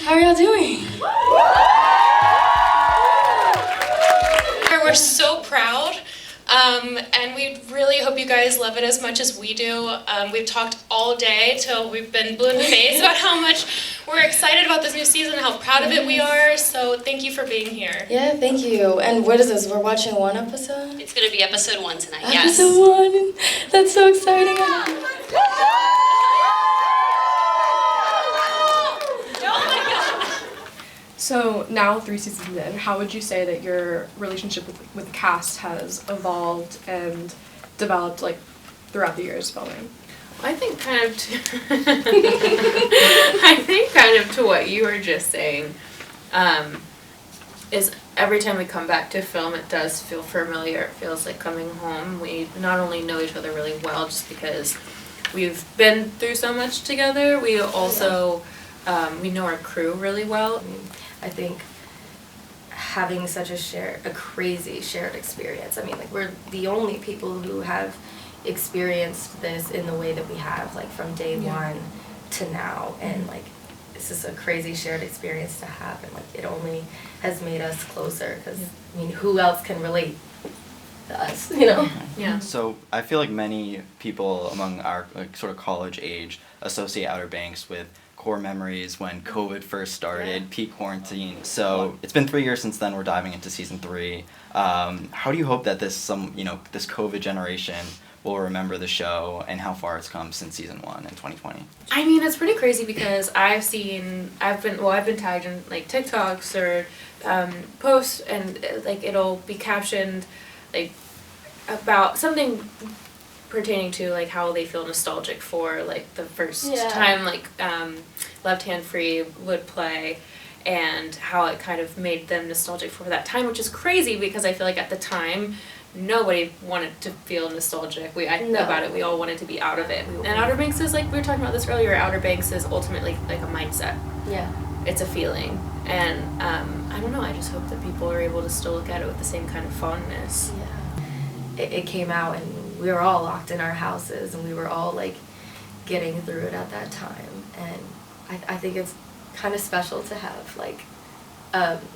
How are y'all doing? We're so proud, and we really hope you guys love it as much as we do. We've talked all day till we've been blue in the face about how much we're excited about this new season and how proud of it we are, so thank you for being here. Yeah, thank you. And what is this? We're watching one episode? It's going to be episode 1 tonight, yes. Episode 1! That's so exciting. So now 3 seasons in, how would you say that your relationship with the cast has evolved and developed like throughout the years filming? I think kind of to what you were just saying, is every time we come back to film, it does feel familiar. It feels like coming home. We not only know each other really well just because we've been through so much together, we also we know our crew really well. I think having such a crazy shared experience. I mean, like, we're the only people who have experienced this in the way that we have, like, from day one to now, and like, this is a crazy shared experience to have, and like, it only has made us closer, because I mean, who else can relate to us, you know? Yeah. So I feel like many people among our like sort of college age associate Outer Banks with core memories when COVID first started, peak quarantine. So it's been 3 years since then. We're diving into season 3. How do you hope that this COVID generation will remember the show and how far it's come since season 1 in 2020? I mean, it's pretty crazy because I've been tagged in like TikToks or posts, and like it'll be captioned like about something pertaining to like how they feel nostalgic for like the first time like Left Hand Free would play, and how it kind of made them nostalgic for that time, which is crazy because I feel like at the time nobody wanted to feel nostalgic about it. We all wanted to be out of it. And Outer Banks is, like we were talking about this earlier, Outer Banks is ultimately like a mindset. Yeah. It's a feeling. And I don't know, I just hope that people are able to still look at it with the same kind of fondness. Yeah. It came out and we were all locked in our houses and we were all like getting through it at that time, and I think it's kind of special to have like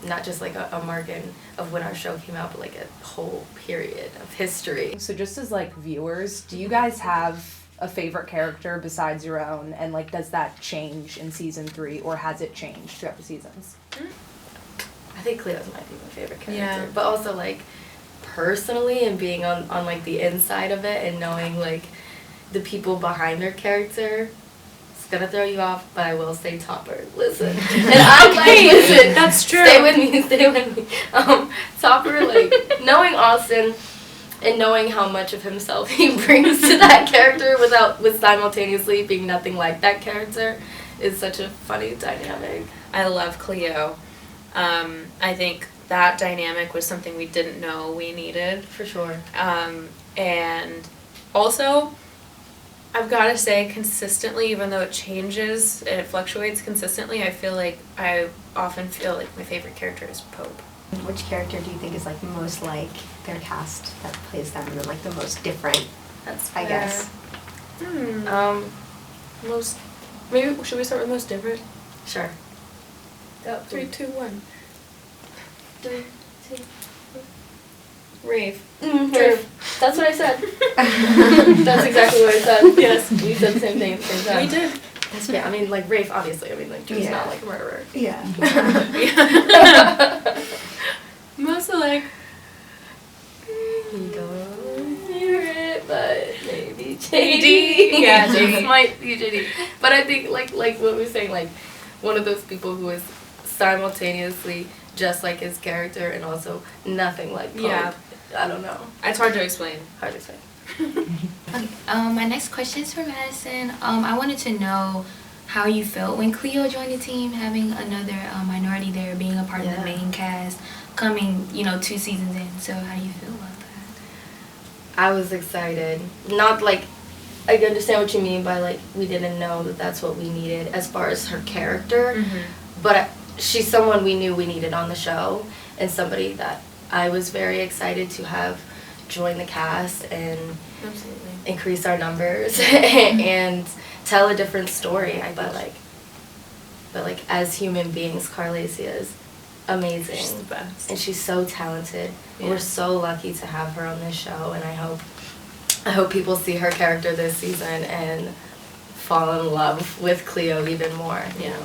not just like a margin of when our show came out, but like a whole period of history. So just as like viewers, do you guys have a favorite character besides your own, and like does that change in season 3 or has it changed throughout the seasons? I think Cleo's might be my favorite character, but also like personally, and being on like the inside of it and knowing like the people behind their character, it's gonna throw you off, but I will say Topper. Listen, and I'm like, listen, that's true. Stay with me. Topper, like knowing Austin and knowing how much of himself he brings to that character with simultaneously being nothing like that character is such a funny dynamic. I love Cleo. I think that dynamic was something we didn't know we needed. For sure. And also, I've got to say, consistently, even though it changes and it fluctuates consistently, I often feel like my favorite character is Pope. Which character do you think is like most like their cast that plays them, and then like the most different? That's I guess. Most. Maybe should we start with most different? Sure. Go. 3, 2, 1. 3, 2, 1. Rave. Rave. That's what I said. That's exactly what I said. Yes, we said the same thing at the same time. We did. That's yeah. I mean, like Rafe, obviously. I mean, like Drew's not like a murderer. Yeah. Mostly like. You don't hear it, but maybe JD. Yeah, JD might be JD. But I think like what we were saying, like one of those people who is simultaneously just like his character and also nothing like Pope. Yeah. I don't know. It's hard to explain. Hard to explain. My next question is for Madison. I wanted to know how you felt when Cleo joined the team, having another minority there, being a part of the main cast, coming, 2 seasons in. So how do you feel about that? I was excited. Not like, I understand what you mean by like we didn't know that that's what we needed as far as her character, but she's someone we knew we needed on the show, and somebody that I was very excited to have join the cast and increase our numbers and tell a different story. I felt like but like as human beings, Carlacia is amazing. She's the best. And she's so talented. Yeah. We're so lucky to have her on this show, and I hope people see her character this season and fall in love with Cleo even more. You know.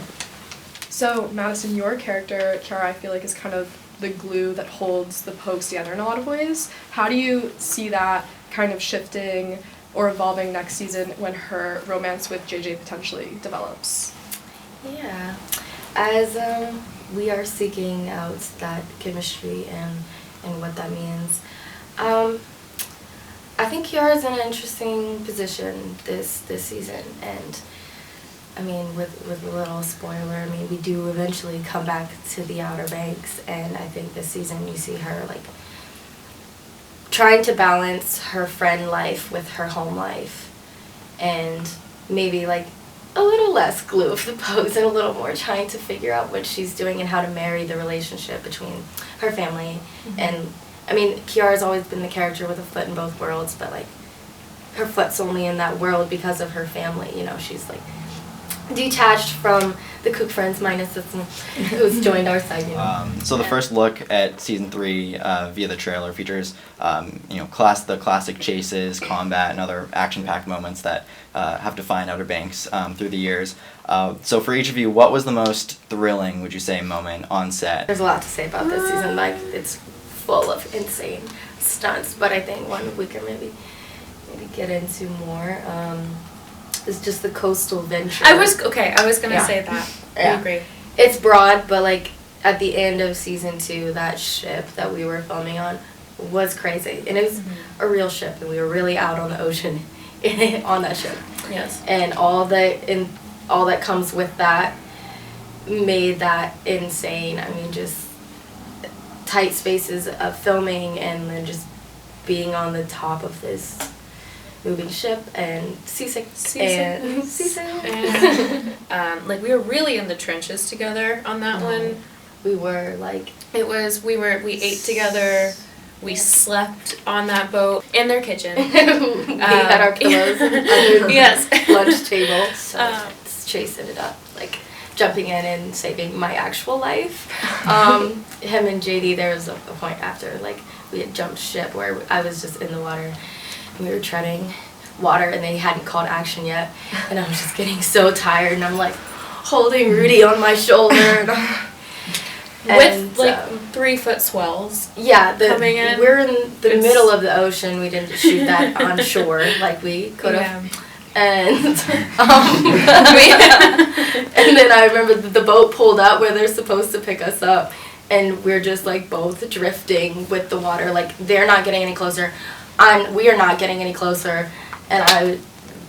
So, Madison, your character, Kiara, I feel like is kind of the glue that holds the Pogues together in a lot of ways. How do you see that kind of shifting or evolving next season when her romance with JJ potentially develops? Yeah. As we are seeking out that chemistry and what that means, I think Kiara's in an interesting position this season, and I mean, with a little spoiler, I mean, we do eventually come back to the Outer Banks, and I think this season you see her, like, trying to balance her friend life with her home life, and maybe, like, a little less glue of the Pogues and a little more trying to figure out what she's doing and how to marry the relationship between her family. And, I mean, Kiara's always been the character with a foot in both worlds, but, like, her foot's only in that world because of her family, you know, she's, like, detached from the Cook Friends minus Sisson, who's joined our side, you know. So the first look at season 3 via the trailer features, you know, the classic chases, combat, and other action-packed moments that have defined Outer Banks through the years. So for each of you, what was the most thrilling, would you say, moment on set? There's a lot to say about this season. Like, it's full of insane stunts, but I think one we can maybe get into more. Is just the coastal venture. I was gonna say that. I Yeah. agree. It's broad, but like at the end of season 2, that ship that we were filming on was crazy, and it was a real ship, and we were really out on the ocean on that ship. Yes. And all that comes with that made that insane. I mean, just tight spaces of filming, and then just being on the top of this moving ship and seasick. And like we were really in the trenches together on that one. We were like we ate together. We slept on that boat in their kitchen. We had our pillows under the yes. lunch table. So Chase ended up like jumping in and saving my actual life. Him and JD, there was a point after like we had jumped ship where I was just in the water. We were treading water and they hadn't called action yet, and I was just getting so tired, and I'm like holding Rudy on my shoulder with like 3-foot swells. Yeah, coming in. We're in the middle of the ocean. We didn't shoot that on shore like we could have. Yeah. And and then I remember the boat pulled up where they're supposed to pick us up, and we're just like both drifting with the water. Like they're not getting any closer. We are not getting any closer, and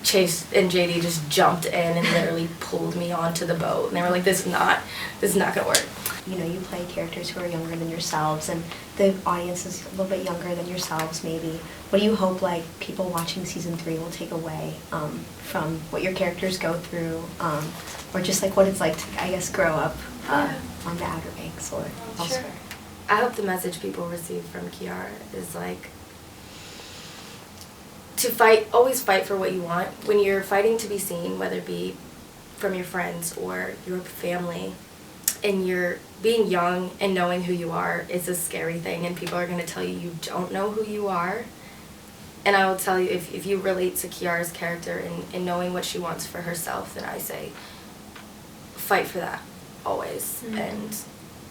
Chase and JD just jumped in and literally pulled me onto the boat, and they were like, this is not gonna work. You know, you play characters who are younger than yourselves, and the audience is a little bit younger than yourselves maybe. What do you hope like people watching season 3 will take away from what your characters go through, or just like what it's like to, I guess, grow up on the Outer Banks or elsewhere? Sure. I hope the message people receive from Kiara is like, to always fight for what you want. When you're fighting to be seen, whether it be from your friends or your family, and you're being young and knowing who you are, it's a scary thing, and people are going to tell you don't know who you are. And I will tell you, if you relate to Kiara's character and knowing what she wants for herself, then I say fight for that always. And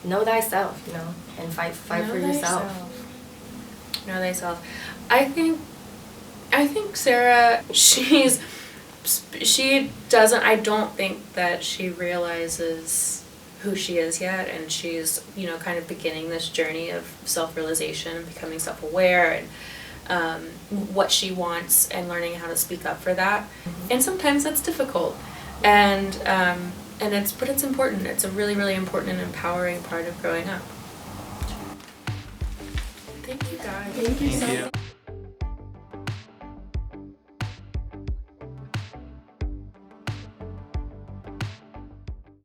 know thyself, you know, and fight for yourself. Know thyself. I think Sarah, I don't think that she realizes who she is yet, and she's, you know, kind of beginning this journey of self-realization and becoming self-aware and what she wants and learning how to speak up for that. And sometimes that's difficult. And it's important. It's a really, really important and empowering part of growing up. Thank you guys. Thank you so much.